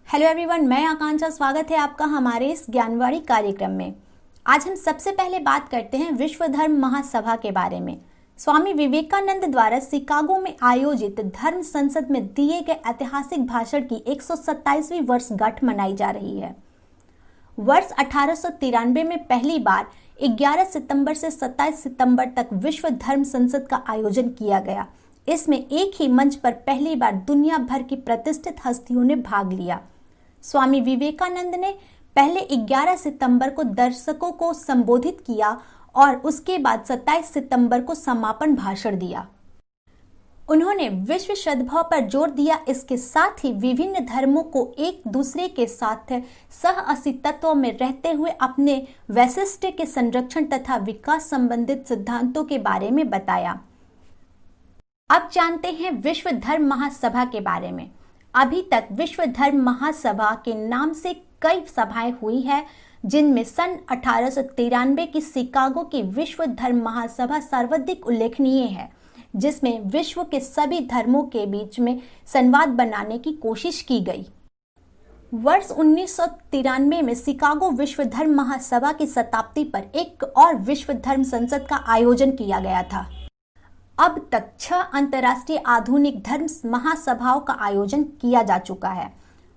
Hello everyone, मैं आकांक्षा। स्वागत है आपका हमारे इस ज्ञानवाणी कार्यक्रम में। आज हम सबसे पहले बात करते हैं विश्व धर्म महासभा के बारे में। स्वामी विवेकानंद द्वारा शिकागो में आयोजित धर्म संसद में दिए गए ऐतिहासिक भाषण की 127वीं वर्षगांठ मनाई जा रही है। वर्ष 1893 में पहली बार 11 सितंबर से 27 सितंबर तक विश्व धर्म संसद का आयोजन किया गया। इसमें एक ही मंच पर पहली बार दुनिया भर की प्रतिष्ठित हस्तियों ने भाग लिया। स्वामी विवेकानंद ने पहले 11 सितंबर को दर्शकों को संबोधित किया और उसके बाद 27 सितंबर को समापन भाषण दिया। उन्होंने विश्व सद्भाव पर जोर दिया। इसके साथ ही विभिन्न धर्मों को एक दूसरे के साथ सह अस्तित्व में रहते हुए अपने वैशिष्ट्य के संरक्षण तथा विकास संबंधित सिद्धांतों के बारे में बताया। अब जानते हैं विश्व धर्म महासभा के बारे में। अभी तक विश्व धर्म महासभा के नाम से कई सभाएं हुई है, जिनमें सन 1893 की शिकागो की विश्व धर्म महासभा सर्वाधिक उल्लेखनीय है, जिसमें विश्व के सभी धर्मों के बीच में संवाद बनाने की कोशिश की गई। वर्ष 1993 में शिकागो विश्व धर्म महासभा की शताब्दी पर एक और विश्व धर्म संसद का आयोजन किया गया था। अब तक 6 अंतर्राष्ट्रीय आधुनिक धर्म महासभाओं का आयोजन किया जा चुका है।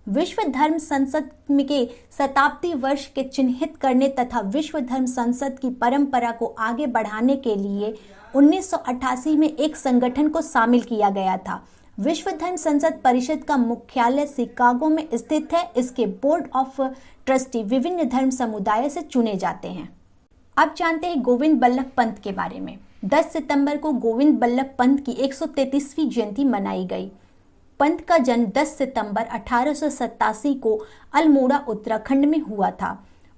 विश्व धर्म संसद के शताब्दी वर्ष के चिन्हित करने तथा विश्व धर्म संसद की परंपरा को आगे बढ़ाने के लिए 1988 में एक संगठन को शामिल किया गया था। विश्व धर्म संसद परिषद का मुख्यालय शिकागो में स्थित है। इसके बोर्ड ऑफ ट्रस्टी विभिन्न धर्म समुदायों से चुने जाते हैं। अब जानते हैं गोविंद बल्लभ पंत के बारे में। 10 सितंबर को गोविंद बल्लभ पंत की 133वीं जयंती मनाई गई। पंत का जन्म 10 सितंबर 1887 को अल्मोड़ा उत्तराखंड में हुआ था।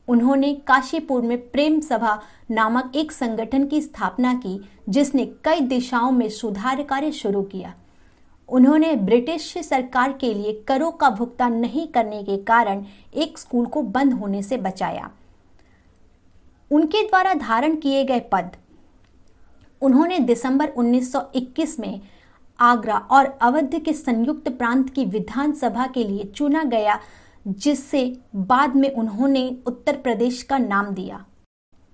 उन्होंने काशीपुर में प्रेम सभा नामक एक संगठन की स्थापना की, जिसने कई दिशाओं में सुधार कार्य शुरू किया। उन्होंने ब्रिटिश सरकार के लिए करों का भुगतान नहीं करने के कारण एक स्कूल को बंद होने से बचाया। उनके द्वारा धारण किए गए पद। उन्होंने दिसंबर 1921 में आगरा और अवध के संयुक्त प्रांत की विधानसभा के लिए चुना गया, जिससे बाद में उन्होंने उत्तर प्रदेश का नाम दिया।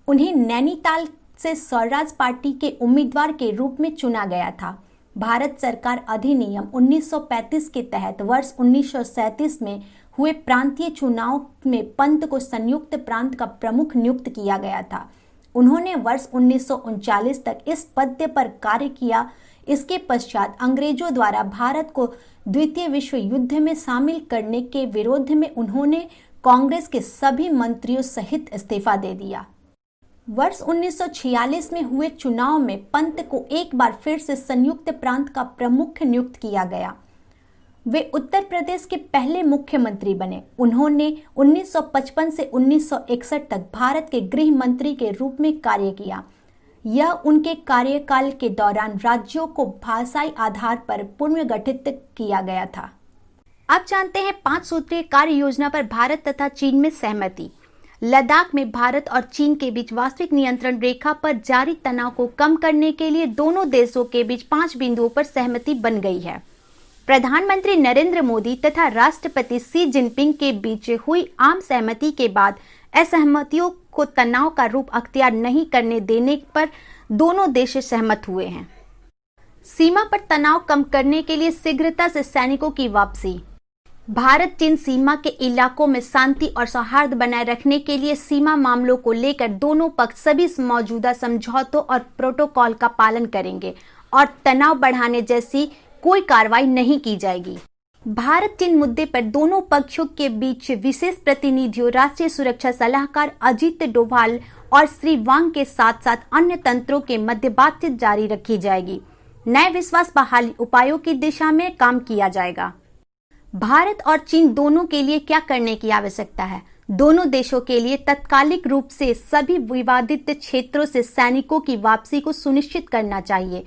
उन्हें नैनीताल से स्वराज पार्टी के उम्मीदवार के रूप में चुना गया था। भारत सरकार अधिनियम 1935 के तहत वर्ष 1937 में हुए प्रांतीय चुनाव में पंत को संयुक्त प्रांत का प्रमुख नियुक्त किया गया था। उन्होंने वर्ष 1939 तक इस पद पर कार्य किया। इसके पश्चात अंग्रेजों द्वारा भारत को द्वितीय विश्व युद्ध में शामिल करने के विरोध में उन्होंने कांग्रेस के सभी मंत्रियों सहित इस्तीफा दे दिया। वर्ष 1946 में हुए चुनाव में पंत को एक बार फिर से संयुक्त प्रांत का प्रमुख नियुक्त किया गया। वे उत्तर प्रदेश के पहले मुख्यमंत्री बने। उन्होंने 1955 से 1961 तक भारत के गृह मंत्री के रूप में कार्य किया। यह उनके कार्यकाल के दौरान राज्यों को भाषाई आधार पर पुनर्गठित किया गया था। अब जानते हैं 5 सूत्रीय कार्य योजना पर भारत तथा चीन में सहमति। लद्दाख में भारत और चीन के बीच वास्तविक नियंत्रण रेखा पर जारी तनाव को कम करने के लिए दोनों देशों के बीच 5 बिंदुओं पर सहमति बन गई है। प्रधानमंत्री नरेंद्र मोदी तथा राष्ट्रपति शी जिनपिंग के बीच हुई आम सहमति के बाद असहमतियों को तनाव का रूप अख्तियार नहीं करने देने पर दोनों देश सहमत हुए हैं। सीमा पर तनाव कम करने के लिए शीघ्रता से सैनिकों की वापसी। भारत चीन सीमा के इलाकों में शांति और सौहार्द बनाए रखने के लिए सीमा मामलों को लेकर दोनों पक्ष सभी मौजूदा समझौतों और प्रोटोकॉल का पालन करेंगे और तनाव बढ़ाने जैसी कोई कार्रवाई नहीं की जाएगी। भारत चीन मुद्दे पर दोनों पक्षों के बीच विशेष प्रतिनिधियों, राष्ट्रीय सुरक्षा सलाहकार अजीत डोभाल और श्री वांग के साथ साथ अन्य तंत्रों के मध्य बातचीत जारी रखी जाएगी। नए विश्वास बहाली उपायों की दिशा में काम किया जाएगा। भारत और चीन दोनों के लिए क्या करने की आवश्यकता है? दोनों देशों के लिए तात्कालिक रूप से सभी विवादित क्षेत्रों से सैनिकों की वापसी को सुनिश्चित करना चाहिए।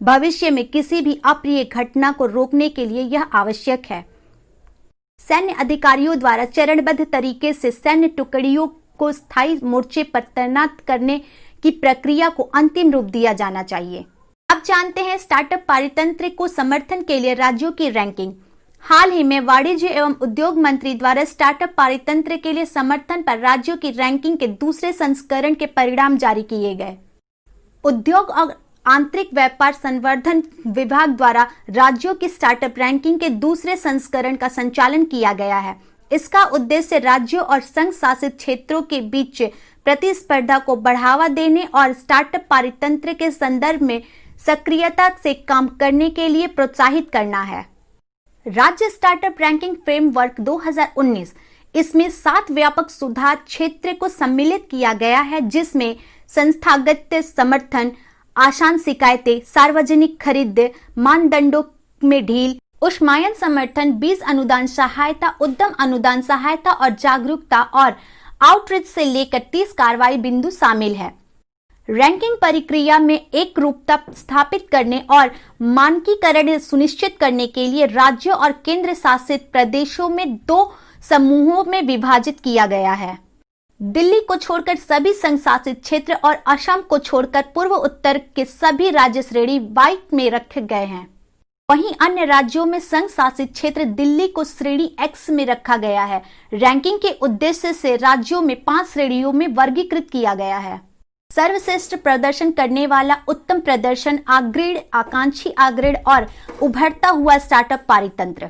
भविष्य में किसी भी अप्रिय घटना को रोकने के लिए यह आवश्यक है। सैन्य अधिकारियों द्वारा चरणबद्ध तरीके से सैन्य टुकड़ियों को स्थायी मोर्चे पर तैनात करने की प्रक्रिया को अंतिम रूप दिया जाना चाहिए। अब जानते हैं स्टार्टअप पारितंत्र को समर्थन के लिए राज्यों की रैंकिंग। हाल ही में वाणिज्य एवं उद्योग मंत्री द्वारा स्टार्टअप पारितंत्र के लिए समर्थन पर राज्यों की रैंकिंग के दूसरे संस्करण के परिणाम जारी किए गए। उद्योग और आंतरिक व्यापार संवर्धन विभाग द्वारा राज्यों की स्टार्टअप रैंकिंग के दूसरे संस्करण का संचालन किया गया है। इसका उद्देश्य राज्यों और संघ शासित क्षेत्रों के बीच प्रतिस्पर्धा को बढ़ावा देने और स्टार्टअप पारितंत्र के संदर्भ में सक्रियता से काम करने के लिए प्रोत्साहित करना है। राज्य स्टार्टअप रैंकिंग फ्रेमवर्क 2019, इसमें 7 व्यापक सुधार क्षेत्र को सम्मिलित किया गया है, जिसमें संस्थागत समर्थन, आसान शिकायतें, सार्वजनिक खरीद, मानदंडों में ढील, ऊष्मायन समर्थन, बीज अनुदान सहायता, उद्यम अनुदान सहायता और जागरूकता और आउटरीच से लेकर 30 कार्रवाई बिंदु शामिल है। रैंकिंग प्रक्रिया में एक रूपता स्थापित करने और मानकीकरण सुनिश्चित करने के लिए राज्यों और केंद्र शासित प्रदेशों में 2 समूहों में विभाजित किया गया है। दिल्ली को छोड़कर सभी संघ शासित क्षेत्र और असम को छोड़कर पूर्व उत्तर के सभी राज्य श्रेणी Y में रखे गए हैं। वहीं अन्य राज्यों में संघ शासित क्षेत्र दिल्ली को श्रेणी X में रखा गया है। रैंकिंग के उद्देश्य से राज्यों में 5 श्रेणियों में वर्गीकृत किया गया है। सर्वश्रेष्ठ प्रदर्शन करने वाला, उत्तम प्रदर्शन, अग्रेड, आकांक्षी अग्रेड और उभरता हुआ स्टार्टअप पारितंत्र।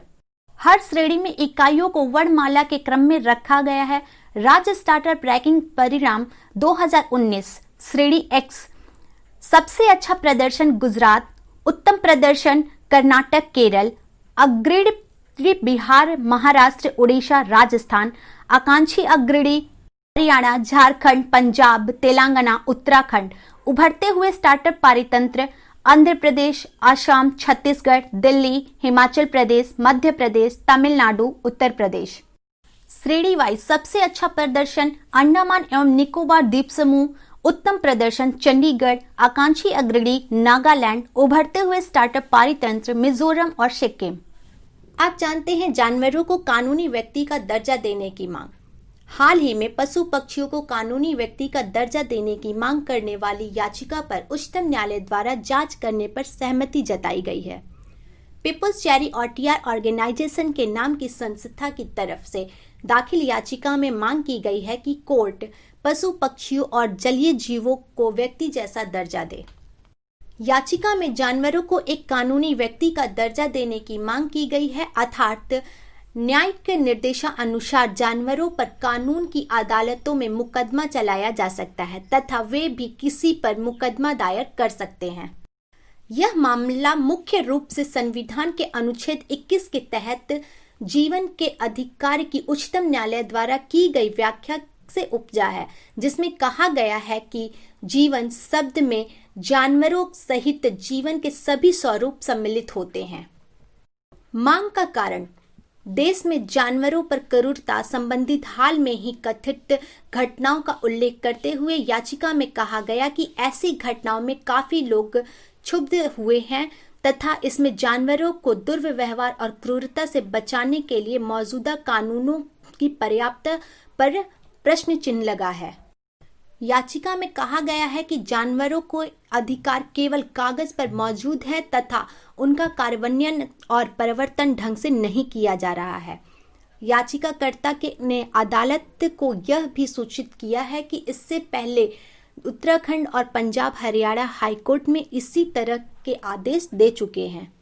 हर श्रेणी में इकाइयों को वर्णमाला के क्रम में रखा गया है। राज्य स्टार्टअप रैंकिंग परिणाम 2019 श्रेणी X, सबसे अच्छा प्रदर्शन गुजरात, उत्तम प्रदर्शन कर्नाटक केरल, अग्रेड बिहार महाराष्ट्र उड़ीसा राजस्थान, आकांक्षी अग्रणी हरियाणा झारखंड पंजाब तेलंगाना उत्तराखंड, उभरते हुए स्टार्टअप पारितंत्र आंध्र प्रदेश असम छत्तीसगढ़ दिल्ली हिमाचल प्रदेश मध्य प्रदेश तमिलनाडु उत्तर प्रदेश। श्रेणी वाइज सबसे अच्छा प्रदर्शन अंडमान एवं निकोबार द्वीप समूह, उत्तम प्रदर्शन चंडीगढ़, आकांक्षी अग्रणी नागालैंड, उभरते हुए स्टार्टअप पारितंत्र मिजोरम और सिक्किम। आप जानते हैं जानवरों को कानूनी व्यक्ति का दर्जा देने की मांग। हाल ही में पशु पक्षियों को कानूनी व्यक्ति का दर्जा देने की मांग करने वाली याचिका पर उच्चतम न्यायालय द्वारा जांच करने पर सहमति जताई गई है। पीपुल्स चैरिटी ऑर्गेनाइजेशन के नाम की संस्था की तरफ से दाखिल याचिका में मांग की गई है कि कोर्ट पशु पक्षियों और जलीय जीवों को व्यक्ति जैसा दर्जा दे। याचिका में जानवरों को एक कानूनी व्यक्ति का दर्जा देने की मांग की गई है, अर्थात न्यायिक निर्देशानुसार जानवरों पर कानून की अदालतों में मुकदमा चलाया जा सकता है तथा वे भी किसी पर मुकदमा दायर कर सकते हैं। यह मामला मुख्य रूप से संविधान के अनुच्छेद 21 के तहत जीवन के अधिकार की उच्चतम न्यायालय द्वारा की गई व्याख्या से उपजा है, जिसमें कहा गया है कि जीवन शब्द में जानवरों सहित जीवन के सभी स्वरूप सम्मिलित होते हैं। मांग का कारण देश में जानवरों पर क्रूरता संबंधित हाल में ही कथित घटनाओं का उल्लेख करते हुए याचिका में कहा गया कि ऐसी घटनाओं में काफी लोग क्षुब्ध हुए हैं तथा इसमें जानवरों को दुर्व्यवहार और क्रूरता से बचाने के लिए मौजूदा कानूनों की पर्याप्तता पर प्रश्न चिन्ह लगा है। याचिका में कहा गया है कि जानवरों को अधिकार केवल कागज पर मौजूद है तथा उनका कार्यान्वयन और परिवर्तन ढंग से नहीं किया जा रहा है। याचिकाकर्ता ने अदालत को यह भी सूचित किया है कि इससे पहले उत्तराखंड और पंजाब हरियाणा हाईकोर्ट में इसी तरह के आदेश दे चुके हैं।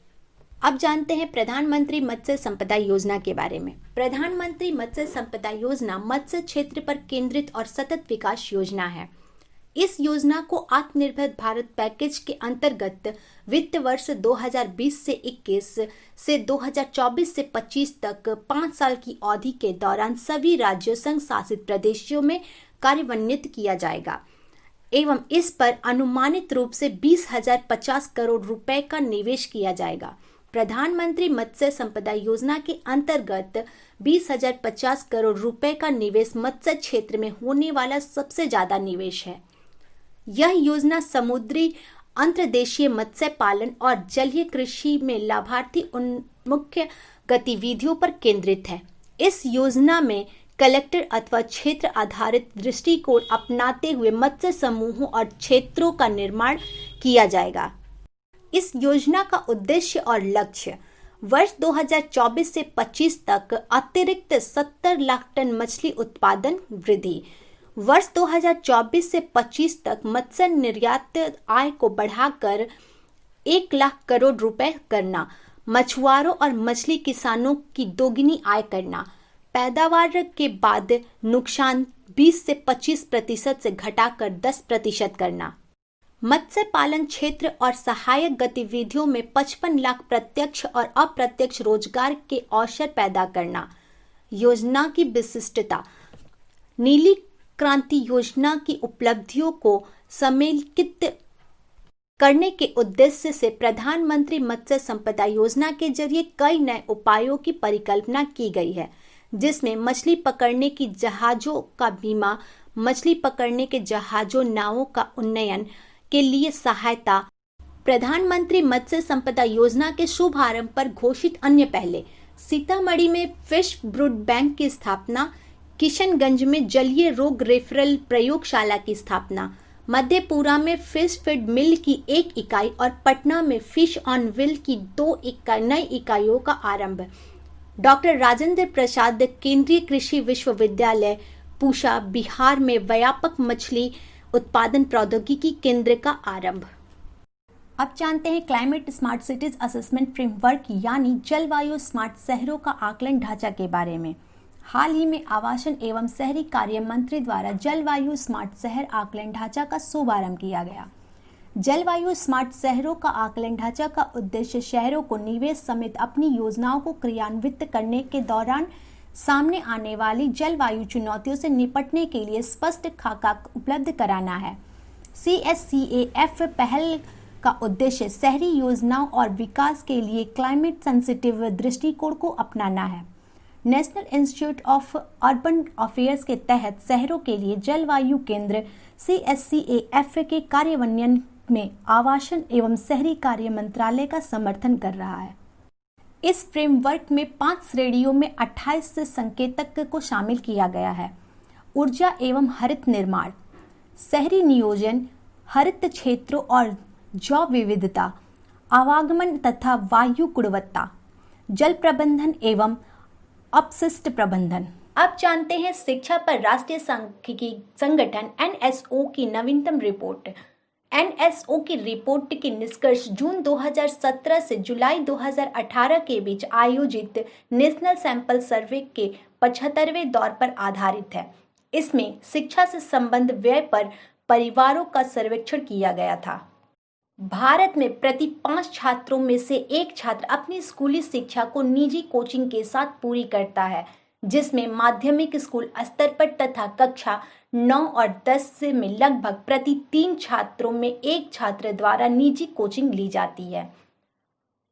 अब जानते हैं प्रधानमंत्री मत्स्य संपदा योजना के बारे में। प्रधानमंत्री मत्स्य संपदा योजना मत्स्य क्षेत्र पर केंद्रित और सतत विकास योजना है। इस योजना को आत्मनिर्भर भारत पैकेज के अंतर्गत वित्त वर्ष 2020 से 21 से 2024 से 25 तक 5 साल की अवधि के दौरान सभी राज्यों संघ शासित प्रदेशों में कार्यान्वित किया जाएगा एवं इस पर अनुमानित रूप से 20,050 करोड़ रुपए का निवेश किया जाएगा। प्रधानमंत्री मत्स्य संपदा योजना के अंतर्गत 20,050 करोड़ रुपए का निवेश मत्स्य क्षेत्र में होने वाला सबसे ज्यादा निवेश है। यह योजना समुद्री अंतर्देशीय मत्स्य पालन और जलीय कृषि में लाभार्थी उन्मुख गतिविधियों पर केंद्रित है। इस योजना में कलेक्टर अथवा क्षेत्र आधारित दृष्टिकोण अपनाते हुए मत्स्य समूहों और क्षेत्रों का निर्माण किया जाएगा। इस योजना का उद्देश्य और लक्ष्य वर्ष 2024 से 25 तक अतिरिक्त 70 लाख टन मछली उत्पादन वृद्धि। वर्ष 2024 से 25 तक मत्स्य निर्यात आय को बढ़ाकर 1 लाख करोड़ रुपए करना। मछुआरों और मछली किसानों की दोगुनी आय करना। पैदावार के बाद नुकसान 20 से 25% से घटाकर 10% करना। मत्स्य पालन क्षेत्र और सहायक गतिविधियों में 55 लाख प्रत्यक्ष और अप्रत्यक्ष रोजगार के अवसर पैदा करना। योजना की विशिष्टता। नीली क्रांति योजना की उपलब्धियों को सम्मिलित करने के उद्देश्य से प्रधानमंत्री मत्स्य संपदा योजना के जरिए कई नए उपायों की परिकल्पना की गई है, जिसमें मछली पकड़ने की जहाजों का बीमा, मछली पकड़ने के जहाजों नावों का उन्नयन के लिए सहायता। प्रधानमंत्री मत्स्य संपदा योजना के शुभारंभ पर घोषित अन्य पहले। सीतामढ़ी में फिश ब्रूड बैंक की स्थापना। किशनगंज में जलीय रोग रेफरल प्रयोगशाला की स्थापना। मधेपुरा में फिश फीड मिल की 1 इकाई और पटना में फिश ऑन व्हील की 2 नई इकाइयों का आरंभ। डॉक्टर राजेंद्र प्रसाद केंद्रीय कृषि विश्वविद्यालय पूसा बिहार में व्यापक मछली उत्पादन प्रौद्योगिकी केंद्र का आरंभ। अब जानते हैं climate smart cities assessment framework यानी जलवायु स्मार्ट शहरों का आकलन ढांचा के बारे में। हाल ही में आवासन एवं शहरी कार्य मंत्री द्वारा जलवायु स्मार्ट शहर आकलन ढांचा का शुभारंभ किया गया। जलवायु स्मार्ट शहरों का आकलन ढांचा का उद्देश्य शहरों को निवेश समेत अपनी योजनाओं को क्रियान्वित करने के दौरान सामने आने वाली जलवायु चुनौतियों से निपटने के लिए स्पष्ट खाका उपलब्ध कराना है। CSCAF पहल का उद्देश्य शहरी योजनाओं और विकास के लिए क्लाइमेट सेंसिटिव दृष्टिकोण को अपनाना है। National institute of urban affairs के तहत शहरों के लिए जलवायु केंद्र CSCAF के कार्यान्वयन में आवासन एवं शहरी कार्य मंत्रालय का समर्थन कर रहा है। इस फ्रेमवर्क में 5 श्रेणियों में 28 संकेतक को शामिल किया गया है। ऊर्जा एवं हरित निर्माण, शहरी नियोजन, हरित क्षेत्रों और जैव विविधता, आवागमन तथा वायु गुणवत्ता, जल प्रबंधन एवं अपशिष्ट प्रबंधन। अब जानते हैं शिक्षा पर राष्ट्रीय सांख्यिकी संगठन NSO की नवीनतम रिपोर्ट। NSO की रिपोर्ट के निष्कर्ष जून 2017 से जुलाई 2018 के बीच आयोजित नेशनल सैंपल सर्वे के 75वें दौर पर आधारित है। इसमें शिक्षा से संबंध व्यय पर परिवारों का सर्वेक्षण किया गया था। भारत में प्रति 5 छात्रों में से 1 छात्र अपनी स्कूली शिक्षा को निजी कोचिंग के साथ पूरी करता है, जिसमें माध्यमिक स्कूल स्तर पर तथा कक्षा 9 और 10 में लगभग प्रति 3 छात्रों में 1 छात्र द्वारा निजी कोचिंग ली जाती है।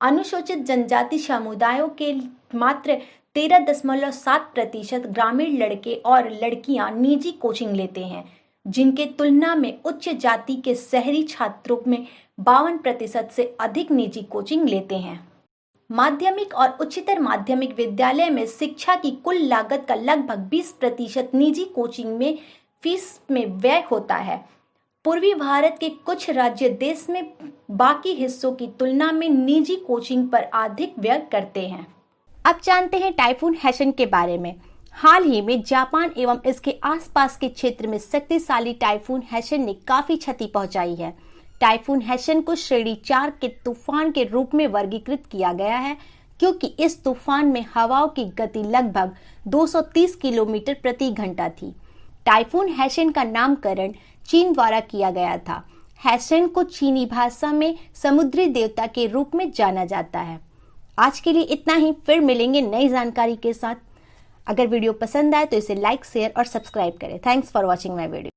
अनुसूचित जनजाति समुदायों के मात्र 13.7% ग्रामीण लड़के और लड़कियां निजी कोचिंग लेते हैं, जिनके तुलना में उच्च जाति के शहरी छात्रों में 52% से अधिक निजी कोचिंग लेते हैं। माध्यमिक और उच्चतर माध्यमिक विद्यालय में शिक्षा की कुल लागत का लगभग 20% निजी कोचिंग में फीस में व्यय होता है। पूर्वी भारत के कुछ राज्य देश में बाकी हिस्सों की तुलना में निजी कोचिंग पर अधिक व्यय करते हैं। अब जानते हैं टाइफून हैशन के बारे में। हाल ही में जापान एवं इसके आसपास के क्षेत्र में शक्तिशाली टाइफून हैशन ने काफी क्षति पहुंचाई है। टाइफून हैशन को श्रेणी 4 के तूफान के रूप में वर्गीकृत किया गया है, क्योंकि इस तूफान में हवाओं की गति लगभग 230 किलोमीटर प्रति घंटा थी। टाइफून हैशन का नामकरण चीन द्वारा किया गया था। हैशन को चीनी भाषा में समुद्री देवता के रूप में जाना जाता है। आज के लिए इतना ही, फिर मिलेंगे नई जानकारी के साथ। अगर वीडियो पसंद आए तो इसे लाइक, शेयर और सब्सक्राइब करें। Thanks for watching my video.